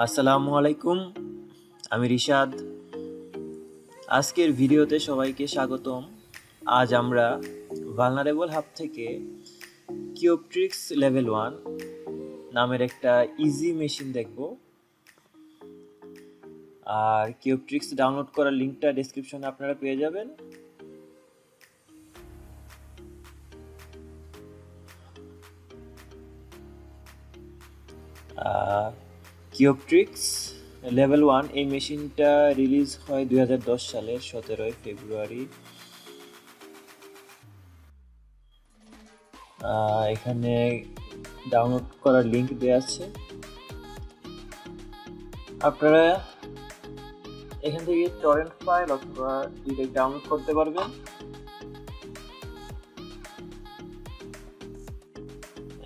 আসসালামু আলাইকুম, আমি রিশাদ। আজকের ভিডিওতে সবাইকে স্বাগতম। আজ আমরা ভালনারেবল হাব থেকে কিউবট্রিক্স লেভেল 1 নামের একটা ইজি মেশিন দেখব। আর কিউবট্রিক্স ডাউনলোড করার লিঙ্কটা ডেসক্রিপশনে আপনারা পেয়ে যাবেন। কিউবট্রিক্স লেভেল 1 এই মেশিনটা রিলিজ হয় 2010 সালের 17 ফেব্রুয়ারি। এখানে ডাউনলোড করার লিঙ্ক দেওয়া আছে, আপনারা এখান থেকে টরেন্ট ফাইল অথবা ডিরেক্ট ডাউনলোড করতে পারবেন।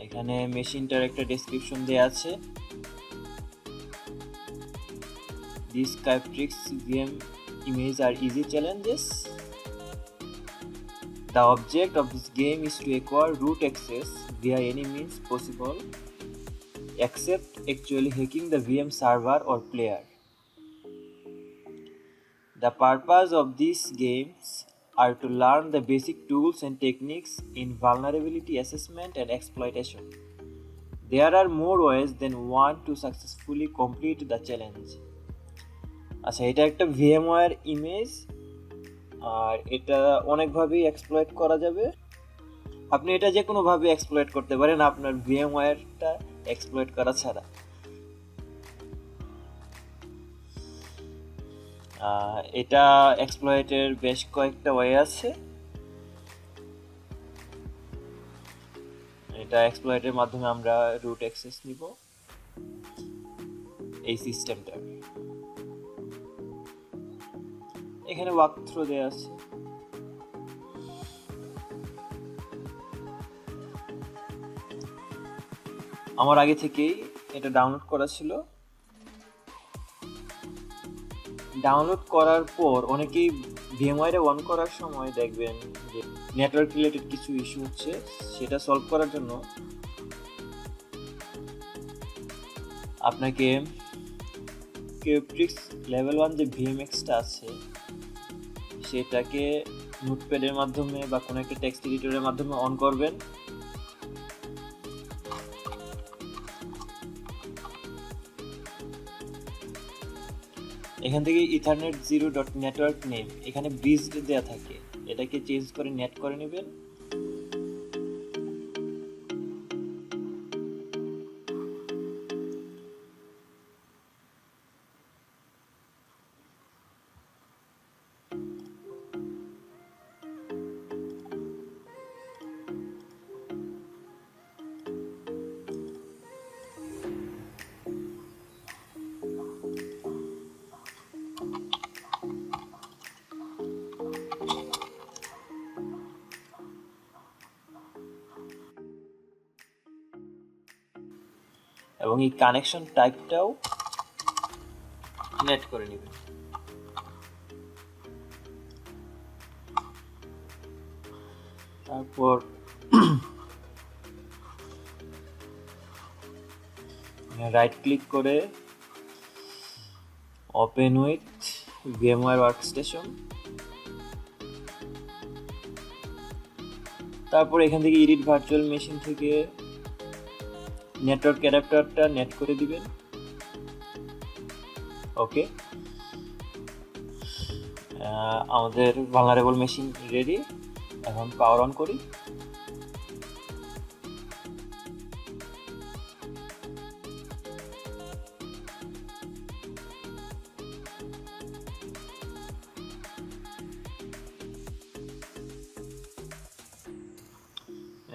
এখানে মেশিনটার একটা ডেসক্রিপশন দেওয়া আছে। These Kyptrix VM images are easy challenges. The object of this game is to acquire root access via any means possible, except actually hacking the VM server or player. The purpose of these games are to learn the basic tools and techniques in vulnerability assessment and exploitation. There are more ways than one to successfully complete the challenge. আচ্ছা, এটা একটা VMware image, আর এটা অনেকভাবেই exploit করা যাবে। আপনি এটা যে কোনোভাবে এক্সপ্লয়েট করতে পারেন আপনার ভিএমওয়্যারটা এক্সপ্লয়েট করা ছাড়া। এটা এক্সপ্লয়েটের বেশ কয়েকটা ওয়ে আছে। এটা এক্সপ্লয়েটের মাধ্যমে আমরা রুট অ্যাক্সেস নিব এই সিস্টেমটার। এখানে ওয়াকথ্রু দেয়া আছে। আমার আগে থেকেই এটা ডাউনলোড করা ছিল। ডাউনলোড করার পর অনেকেই ভিএমওয়্যারে অন করার সময় দেখবেন যে নেটওয়ার্ক রিলেটেড কিছু ইস্যু হচ্ছে। সেটা সলভ করার জন্য আপনাকে কিউবট্রিক্স লেভেল 1 যে ভিএমএক্সটা আছে সেটাকে নোটপ্যাডের মাধ্যমে বা কোনো একটা টেক্সট এডিটরের মাধ্যমে অন করবেন। এখান থেকে ইথারনেট 0.নেটওয়ার্ক নেম এখানে ব্রিজ দেওয়া থাকে, এটাকে চেঞ্জ করে নেট করে নেবেন। এবং এই কানেকশন টাইপটাও নেট করে নেবেন। তারপর রাইট ক্লিক করে ওপেন উইথ ভিএমওয়্যার ওয়ার্কস্টেশন। তারপর এখান থেকে এডিট ভার্চুয়াল মেশিন থেকে নেটওয়ার্ক অ্যাডাপ্টারটা নেট করে দিবেন। ওকে, আমাদের ভালনারেবল মেশিন রেডি। এখন পাওয়ার অন করি।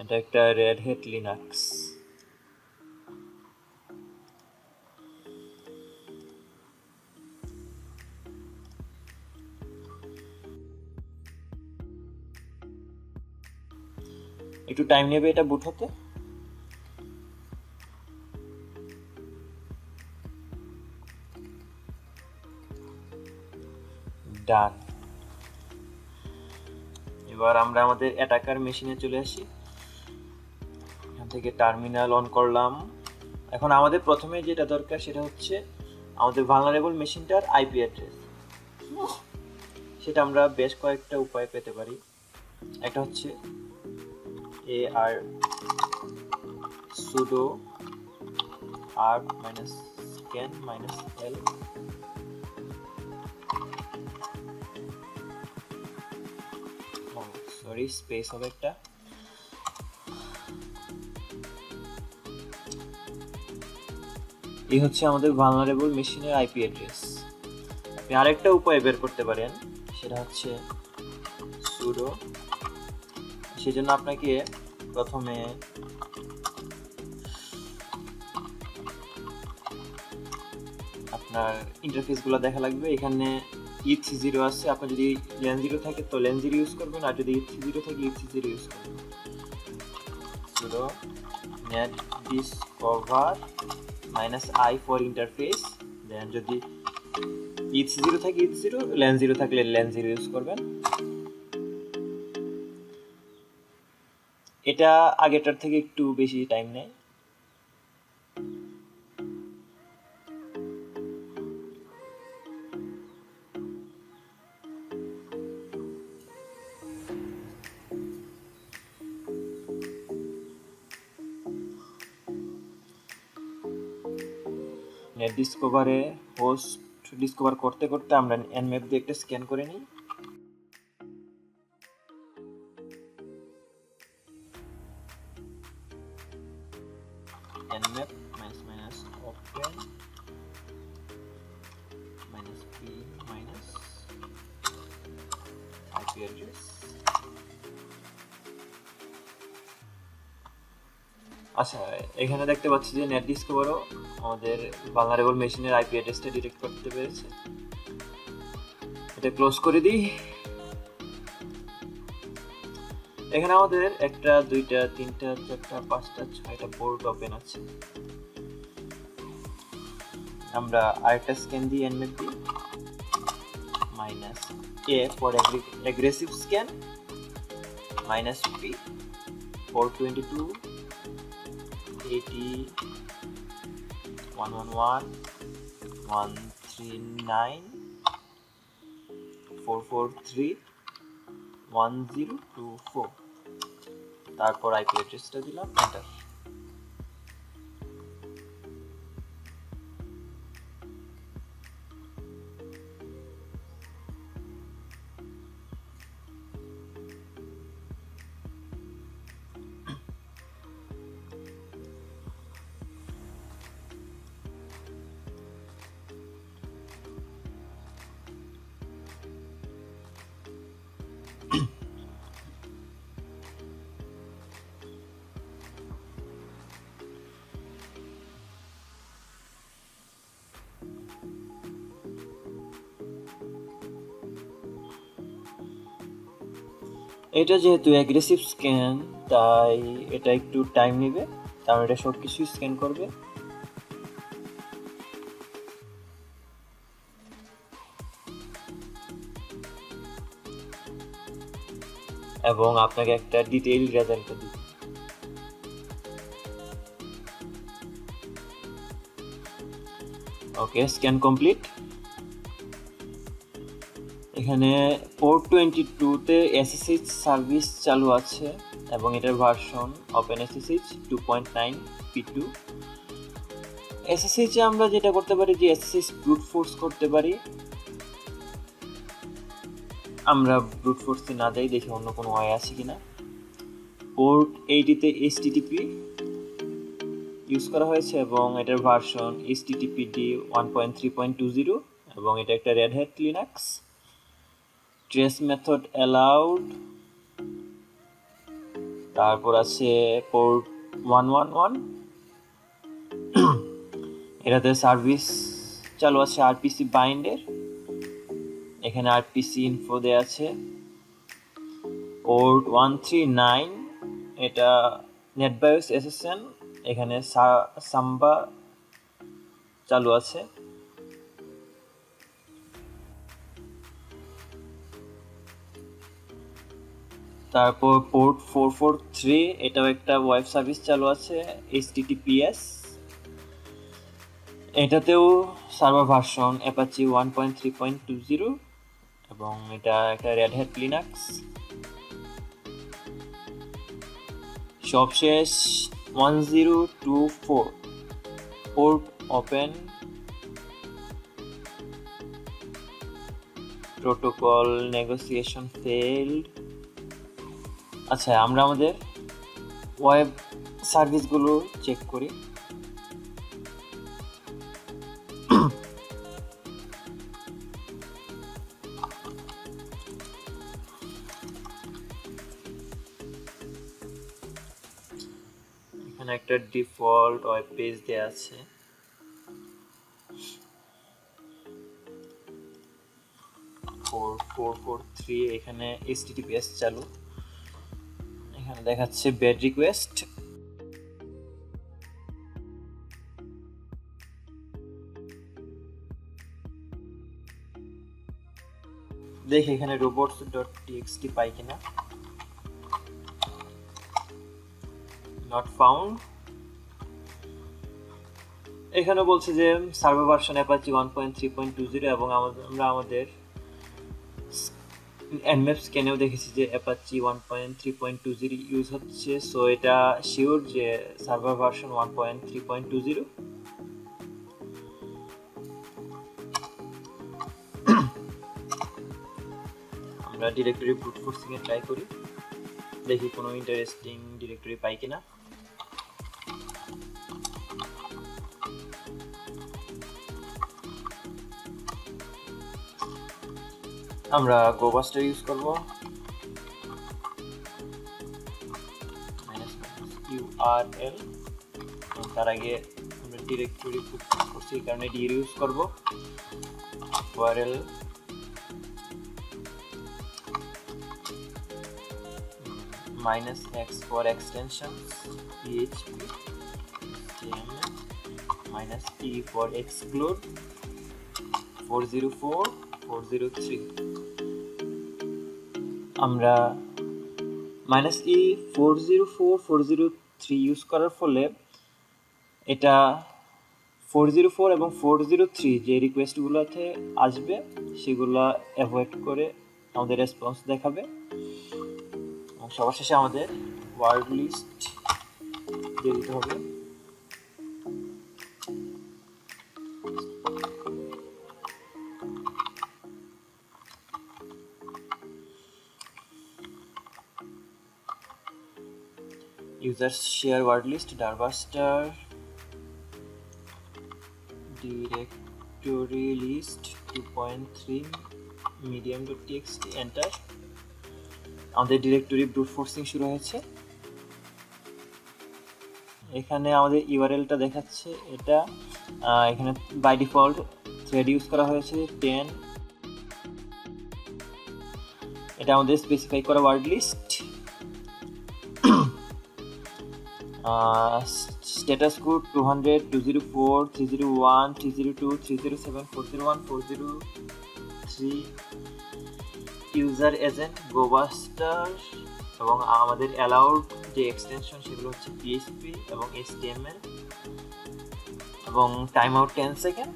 এটা একটা রেড হ্যাট লিনাক্স। একটু টাইম নেবে এটা বুট হতে। ডান। এবার আমরা আমাদের অ্যাটাকার মেশিনে চলে আসি। এখান থেকে টার্মিনাল অন করলাম। এখন আমাদের প্রথমে যেটা দরকার সেটা হচ্ছে আমাদের ভালনারেবল মেশিনটার আইপি অ্যাড্রেস। সেটা আমরা বেশ কয়েকটা উপায় পেতে পারি। একটা হচ্ছে আর sudo -scan -l স্পেস হবে একটা। এই হচ্ছে আমাদের ভালনারেবল মেশিনের আইপি অ্যাড্রেস। আপনি আরেকটা উপায় বের করতে পারেন, সেটা হচ্ছে sudo। সেজন্য আপনাকে প্রথমে আপনার ইন্টারফেসগুলো দেখা লাগবে। এখানে ETH0 আছে, আপনার যদি len0 থাকে তো len0 ইউজ করবেন, আর যদি ETH0 থাকে ETH0 ইউজ করবেন। sudo netdiscover -i for interface, দেন যদি ETH0 থাকে ETH0, len0 থাকলে len0 ইউজ করবেন। এটা আগেরটার থেকে একটু বেশি টাইম নেয়। নেট ডিসকভারে হোস্ট ডিসকভার করতে করতে আমরা nmap দিয়ে একটা স্ক্যান করে নিই। nmap -open -p -ip address। আচ্ছা, এখানে দেখতে পাচ্ছি যে নেট ডিসকভারও আমাদের ভালনারেবল মেশিনের আইপি অ্যাড্রেসটা ডিটেক্ট করতে পেরেছে। এটা ক্লোজ করে দিই। এখানে আমাদের একটা, দুইটা, তিনটা, চারটা, পাঁচটা, ছয়টা পোর্ট ওপেন আছে। আমরা আরেকটা স্ক্যান দিই nmap দিয়ে -a for aggressive scan -p for 22 80 111 139 443 1024। তারপর আইপি অ্যাড্রেসটা দিলাম, এন্টার। এটা যেহেতু অ্যাগ্রেসিভ স্ক্যান, তাই এটা একটু টাইম নেবে, কারণ এটা সব কিছু স্ক্যান করবে। এবং আপনাকে একটা ডিটেইল রেজাল্ট দিবে। ওকে, স্ক্যান কমপ্লিট। এখানে পোর্ট 22-তে SSH সার্ভিস চালু আছে এবং এটার ভার্সন OpenSSH 2.9 p2। SSH এ আমরা যেটা করতে পারি যে SSH ব্রুট ফোর্স করতে পারি। আমরা ব্রুট ফোর্সে না যাই, দেখি অন্য কোনো ওয়ে আছে কিনা। পোর্ট 80-তে HTTP ইউজ করা হয়েছে এবং এটার ভার্সন HTTPD 1.3.20 এবং এটা একটা Red Hat Linux. Trace method allowed. তারপর আছে পোর্ট 111, এটাতে সার্ভিস চালু আছে RPC বাইন্ডের। এখানে RPC ইনফো দেয়া আছে। পোর্ট 139, এটা নেটবায়োস SSN, এখানে সাম্বা চালু আছে। তারপর পোর্ট 443, এটাও একটা ওয়েব সার্ভিস চালু আছে HTTPS। এটাতেও সার্ভার ভার্সন অ্যাপাচি 1.3.20 এবং এটা একটা রেড হ্যাট লিনাক্স। সবশেষ 1024 port open, protocol negotiation failed. আচ্ছা, আমরা আমাদের ওয়েব সার্ভিসগুলো চেক করি। এখানে একটা ডিফল্ট ওয়েব পেজ দেয়া আছে। এখানে HTTPS চালু, এখানে দেখাচ্ছে বেড রিকোয়েস্ট। দেখি এখানে robots.txt পাই কিনা। Not found. এখানে বলছে যে সার্ভার ভার্সন অ্যাপাচি 1.3.20 এবং আমরা আমাদের nmap স্ক্যানেও দেখেছি যে অ্যাপাচি 1.3.20 ইউজ হচ্ছে। সো এটা শিওর যে সার্ভার ভার্সন 1.3.20। আমরা ডিরেক্টরি ব্রুট ফোর্সিং এ ট্রাই করি, দেখি কোনো ইন্টারেস্টিং ডিরেক্টরি পাই কিনা। আমরা গোবাস্টার ইউজ করব, URL। তার আগে আমরা ডিরেক্টরি করছি, এই কারণে dir ইউজ করব। URL -x for extensions, php -e for exclude 404 403। আমরা -e 404 403 ইউজ করার ফলে এটা 404 এবং 403 যে রিকোয়েস্টগুলোতে আসবে সেগুলো অ্যাভয়েড করে আমাদের রেসপন্স দেখাবে। এবং সবার শেষে আমাদের ওয়ার্ড লিস্ট দিয়ে দিতে হবে। users share word list darbuster directory list 2.3 medium.txt enter। আমাদের ডিরেক্টরি ব্রুট ফোর্সিং শুরু হয়েছে। এখানে আমাদের ইউআরএলটা দেখাচ্ছে, এটা এখানে বাই ডিফল্ট থ্রেড ইউজ করা হয়েছে 10। এটা আমাদের স্পেসিফাই করা word list. Status code 200 204 301 302 307 401 403। User agent Gobuster এবং আমাদের অ্যালাউড যে এক্সটেনশন সেগুলো হচ্ছে PHP এবং HTML এবং time out 10 second.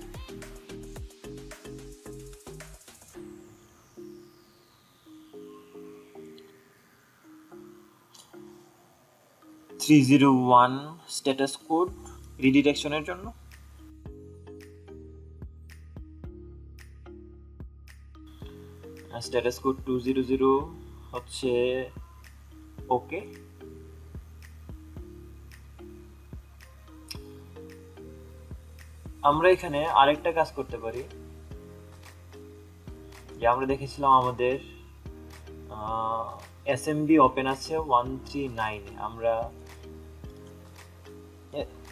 Status code রিডিরেকশনের জন্য। স্ট্যাটাস কোড 200 হচ্ছে ওকে। আমরা এখানে আরেকটা কাজ করতে পারি, যে আমরা দেখেছিলাম আমাদের এসএমডি ওপেন আছে 139 এ, আমরা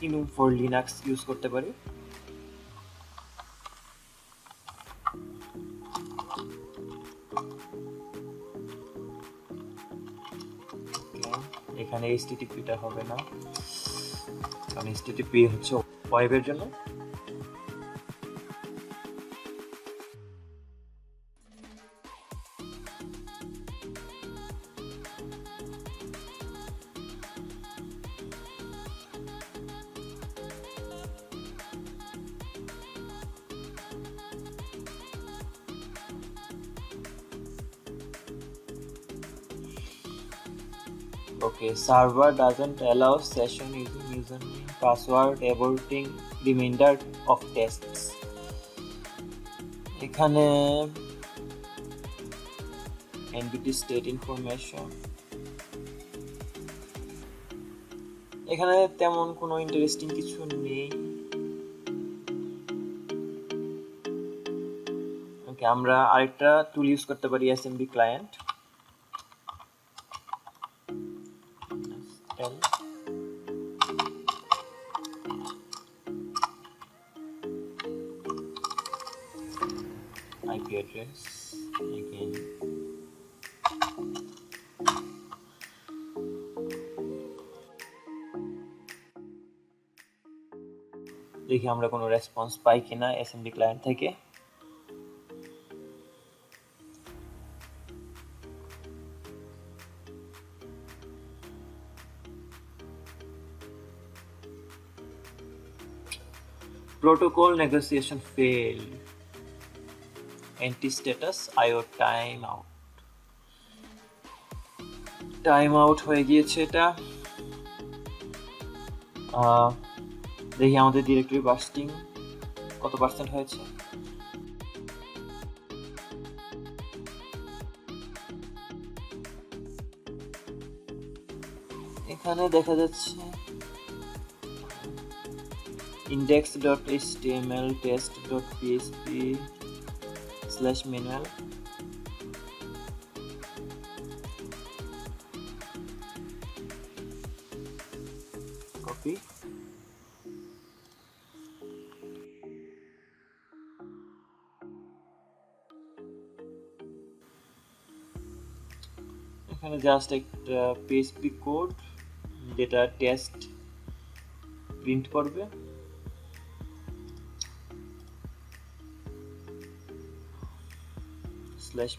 GNOME for Linux ইউজ করতে পারি। এখানে HTTP টা হবে না, কারণ HTTP হচ্ছে ওয়েবের জন্য। Okay, server doesn't allow session using username, password, aborting remainder of tests. এখানে entity state information, এখানে তেমন কোনো ইন্টারেস্টিং কিছু নেই। ওকে, আমরা আরেকটা টুল ইউজ করতে পারি, SMB client. IP address again, দেখি আমরা কোনো রেসপন্স পাই কিনা এসএমবি ক্লায়েন্ট থেকে। Protocol negotiation failed. Entity status IO timeout. Timeout হয়ে গিয়েছে এটা। দেখি আমাদের ডিরেক্টরি বাস্টিং কত পার্সেন্ট হয়েছে। এখানে দেখা যাচ্ছে index.html test.php/manual copy, এখানে জাস্ট একটা PHP কোড যেটা টেস্ট প্রিন্ট করবে।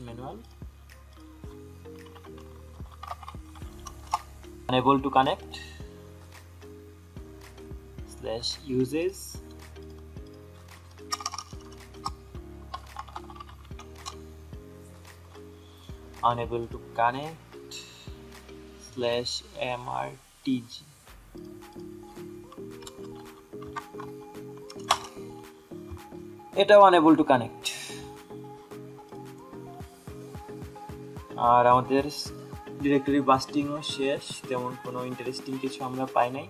/manual unable to connect /uses unable to connect /mrtg। এটাও unable to connect। আর আমাদের ডিরেক্টরি বাস্টিংও শেষ, তেমন কোনো ইন্টারেস্টিং কিছু আমরা পাই নাই।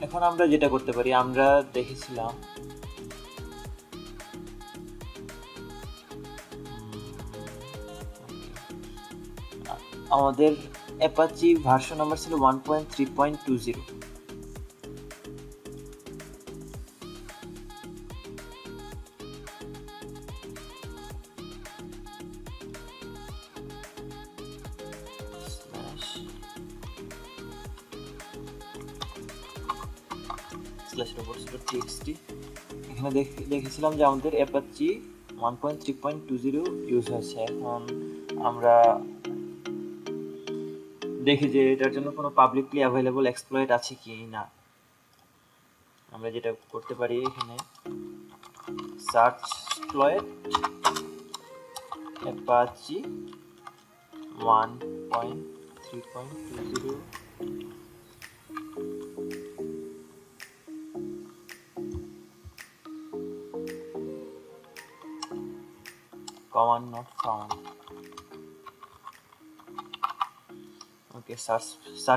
এখন আমরা যেটা করতে পারি, আমরা দেখেছিলাম আমাদের অ্যাপাচি ভার্সন নাম্বার ছিল 1.3.20। robots.txt এখানে দেখেছিলাম যে আমাদের অ্যাপাচি 1.3.20 ইউজ হয়েছে। এখন আমরা দেখি যে এটার জন্য কোনো পাবলিকলি অ্যাভেলেবল এক্সপ্লয়েট আছে কি না। আমরা যেটা করতে পারি, এখানে search exploit Apache 1.3.20 command not found। Okay, search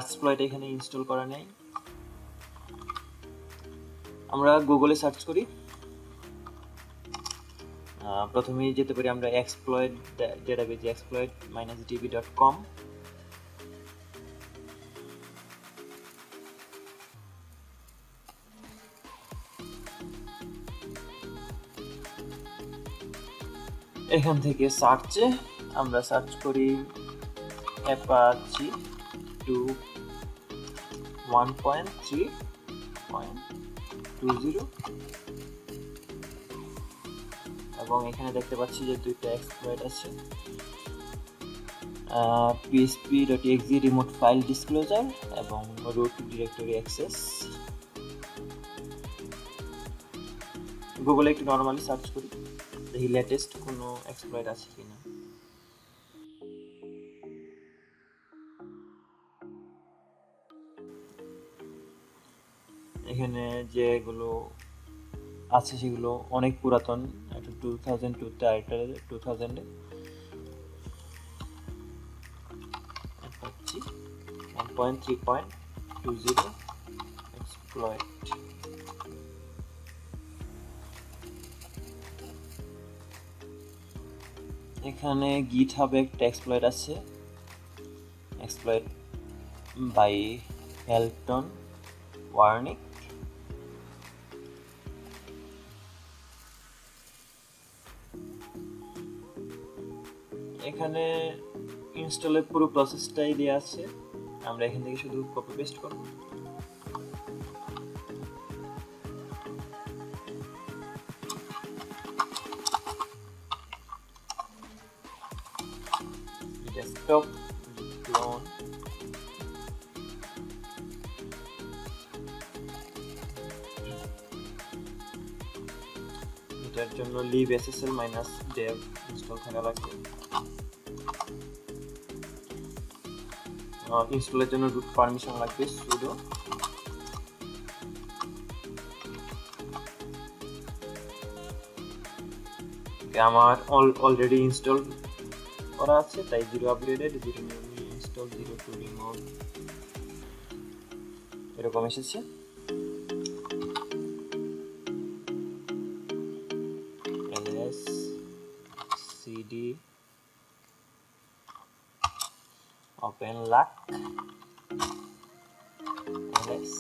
exploit এখানে ইনস্টল করা নেই। আমরা গুগলে সার্চ করি। প্রথমেই যেতে পারি আমরা exploit database exploit-db.com। এখান থেকে সার্চে আমরা সার্চ করি অ্যাপাচি 1.3.20 এবং এখানে দেখতে পাচ্ছি যে দুইটা এক্সপ্লয়েট আছে, php.exe রিমোট ফাইল ডিসক্লোজার এবং root ডিরেক্টরি অ্যাক্সেস। গুগলে একটু নরমালি সার্চ করি, দেখি লেটেস্ট কোনো এক্সপ্লয়েট আছে কিনা। এখানে যেগুলো আছে সেগুলো অনেক পুরাতন, একটা 2002-তে আরেকটা 2000-এ। পাচ্ছি 1.3.20 এক্সপ্লয়েট। এখানে গিটহাবে একটা এক্সপ্লয়েট আছে, এক্সপ্লয়েট বাই হেলটন ওয়ার্নিক। এখানে ইনস্টলের পুরো প্রসেসটাই দেওয়া আছে, আমরা এখান থেকে শুধু কপি পেস্ট করব। ডেস্কটপ ক্লোন, এটার জন্য libssl-dev ইনস্টল থাকা লাগবে। ইনস্টলের জন্য রুট পারমিশন লাগবে sudo আমার অলরেডি ইনস্টল করা আছে, তাই 0 upgraded, 0 newly install, 0 to remove এরকম এসেছে। ls cd open luck ls,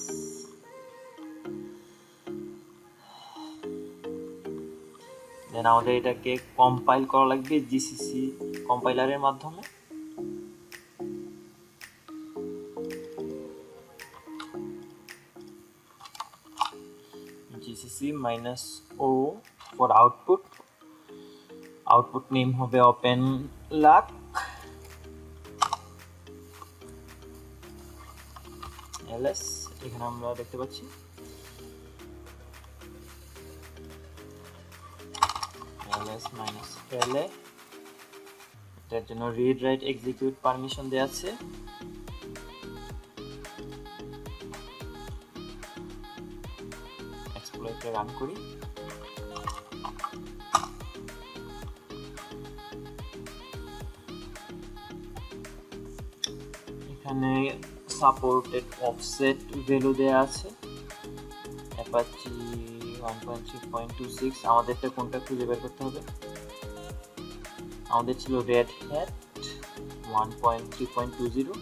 দেন আমাদের এটাকে কম্পাইল করা লাগবে জিসিসি কম্পাইলারের মাধ্যমে। GCC -o for output, output name হবে ওপেন লাক ls। এখানে আমরা দেখতে পাচ্ছি ls -la, এটার জন্য রিড রাইট এক্সিকিউট পারমিশন দেওয়া আছে। এক্সপ্লয়েটটা রান করি। এখানে সাপোর্টেড অফসেট ভ্যালু দেওয়া আছে, অ্যাপাচি 1.3.26। আমাদেরটা কোনটা খুঁজে বের করতে হবে, আমাদের ছিল রেড হ্যাট 1.3.20।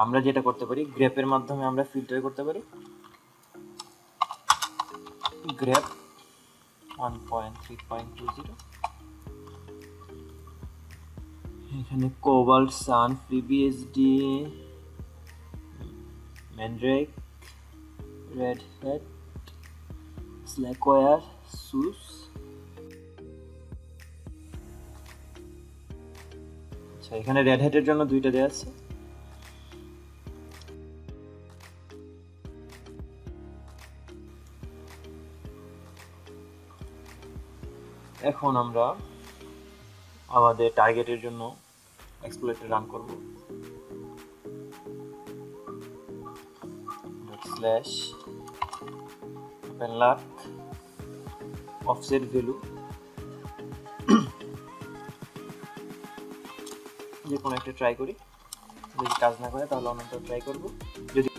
আমরা যেটা করতে পারি, গ্রেপের মাধ্যমে আমরা ফিল্টার করতে পারি। গ্রেপ 1.3.20, এখানে কোবাল্ট, সান, ফ্রিবিএসডি, ম্যান্ড্রেক, রেড হ্যাট, স্ল্যাকওয়্যার, সুস। আচ্ছা, এখানে রেড হ্যাটের জন্য দুইটা দেওয়া আছে। এখন আমরা আমাদের টার্গেটের জন্য এক্সপ্লয়েটর রান করব। Slash open lakh offset value, যে কোনো একটা ট্রাই করি, যদি কাজ না করে তাহলে অন্যটা ট্রাই করব। যদি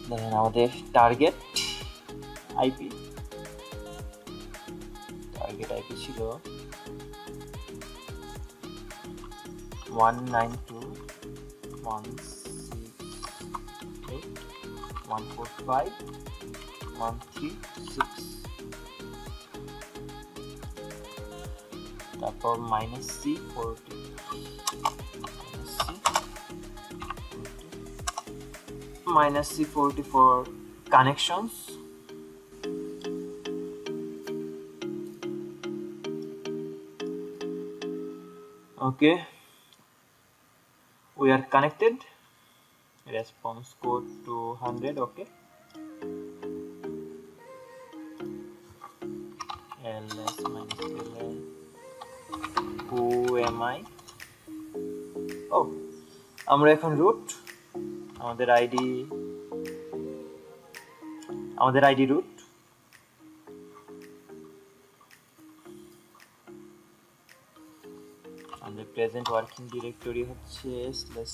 দেখেন আমাদের টার্গেট আইপি ছিল 192.168.145.136, তারপর -c40 -c40 for connections। Okay, we are connected. Response code to 100. Okay, ls -la, who am I, ও, আমরা এখন রুট, আমাদের আইডি রুট। আমাদের প্রেজেন্ট ওয়ার্কিং ডিরেক্টরি হচ্ছে /10,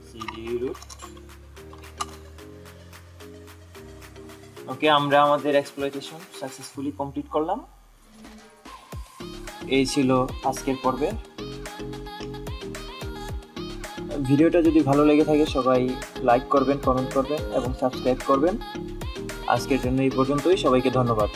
cd root। ওকে, আমরা আমাদের এক্সপ্লয়টেশন সাকসেসফুলি কমপ্লিট করলাম। এই ছিল আজকের পর্বে। ভিডিওটা যদি ভালো লেগে থাকে সবাই লাইক করবেন, কমেন্ট করবেন এবং সাবস্ক্রাইব করবেন। আজকের জন্য এই পর্যন্তই, সবাইকে ধন্যবাদ।